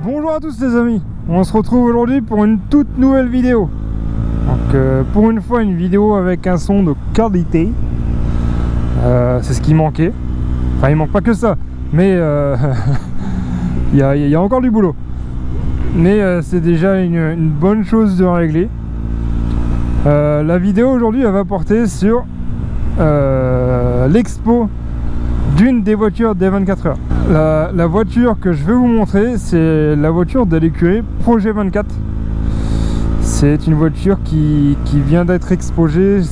Bonjour à tous les amis, on se retrouve aujourd'hui pour une toute nouvelle vidéo. Donc pour une fois une vidéo avec un son de qualité. C'est ce qui manquait. Enfin il manque pas que ça, mais il y a encore du boulot. Mais c'est déjà une bonne chose de régler. La vidéo aujourd'hui elle va porter sur l'expo d'une des voitures des 24 heures. La voiture que je vais vous montrer, c'est la voiture de l'écurie Projet 24. C'est une voiture qui vient d'être exposée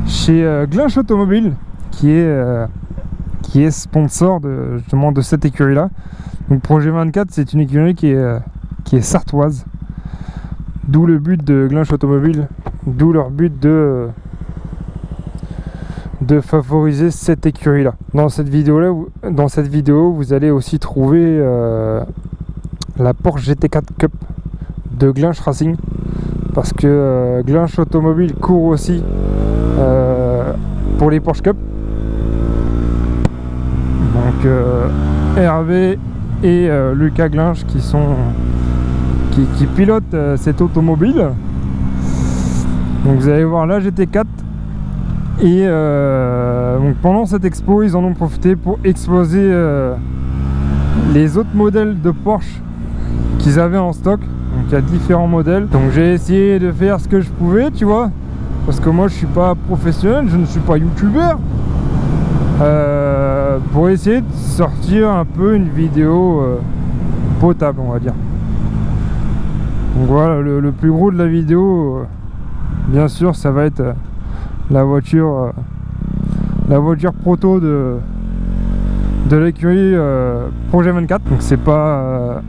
chez Glinch Automobile, qui est sponsor justement de cette écurie là. Donc Projet 24, c'est une écurie qui est sartoise, d'où le but de Glinch Automobile, d'où leur but de favoriser cette écurie là. Dans cette vidéo vous allez aussi trouver la Porsche GT4 Cup de Glinch Racing, parce que Glinch Automobile court aussi pour les Porsche Cup. Donc Hervé et Lucas Glinch qui pilotent cette automobile. Donc vous allez voir la GT4. Et donc pendant cette expo, ils en ont profité pour exposer les autres modèles de Porsche qu'ils avaient en stock. Donc il y a différents modèles. Donc j'ai essayé de faire ce que je pouvais, tu vois, parce que moi je suis pas professionnel, je ne suis pas youtubeur, pour essayer de sortir un peu une vidéo potable, on va dire. Donc voilà, le plus gros de la vidéo, bien sûr, ça va être la voiture proto de l'écurie Projet 24. Donc c'est pas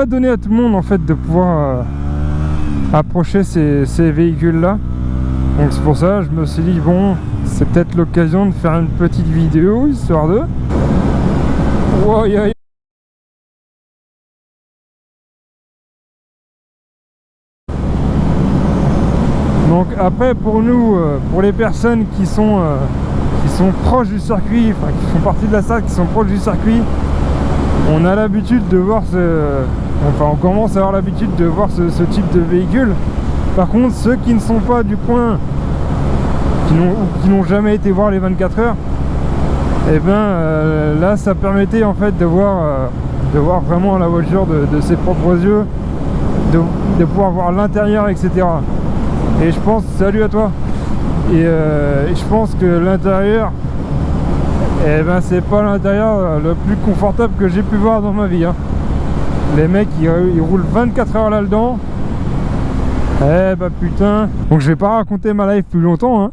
donné à tout le monde en fait de pouvoir approcher ces véhicules là. Donc c'est pour ça que je me suis dit bon, c'est peut-être l'occasion de faire une petite vidéo histoire de Donc après pour nous, pour les personnes qui sont proches du circuit, enfin qui font partie de la salle, qui sont proches du circuit, on a l'habitude de voir on commence à avoir l'habitude de voir ce type de véhicule. Par contre ceux qui ne sont pas du coin, qui n'ont jamais été voir les 24 heures, et bien là ça permettait en fait de voir vraiment la voiture de ses propres yeux, de pouvoir voir l'intérieur, etc. Et je pense, salut à toi, et je pense que l'intérieur, eh ben c'est pas l'intérieur le plus confortable que j'ai pu voir dans ma vie, hein. Les mecs ils roulent 24 heures là-dedans. Eh bah putain. Donc je vais pas raconter ma life plus longtemps, hein.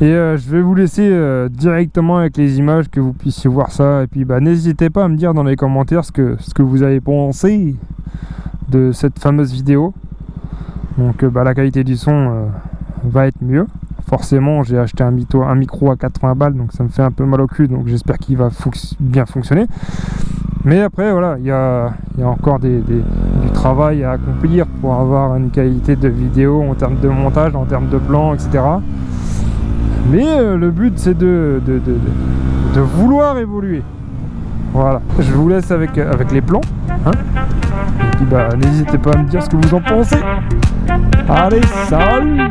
Et je vais vous laisser directement avec les images, que vous puissiez voir ça. Et puis bah n'hésitez pas à me dire dans les commentaires ce que vous avez pensé de cette fameuse vidéo. Donc la qualité du son va être mieux. Forcément j'ai acheté un micro à 80 balles, donc ça me fait un peu mal au cul, donc j'espère qu'il va bien fonctionner. Mais après voilà, il y a encore du travail à accomplir pour avoir une qualité de vidéo en termes de montage, en termes de plan, etc. Mais le but c'est de vouloir évoluer. Voilà, je vous laisse avec les plans, hein. Et puis bah n'hésitez pas à me dire ce que vous en pensez. Allez, salut!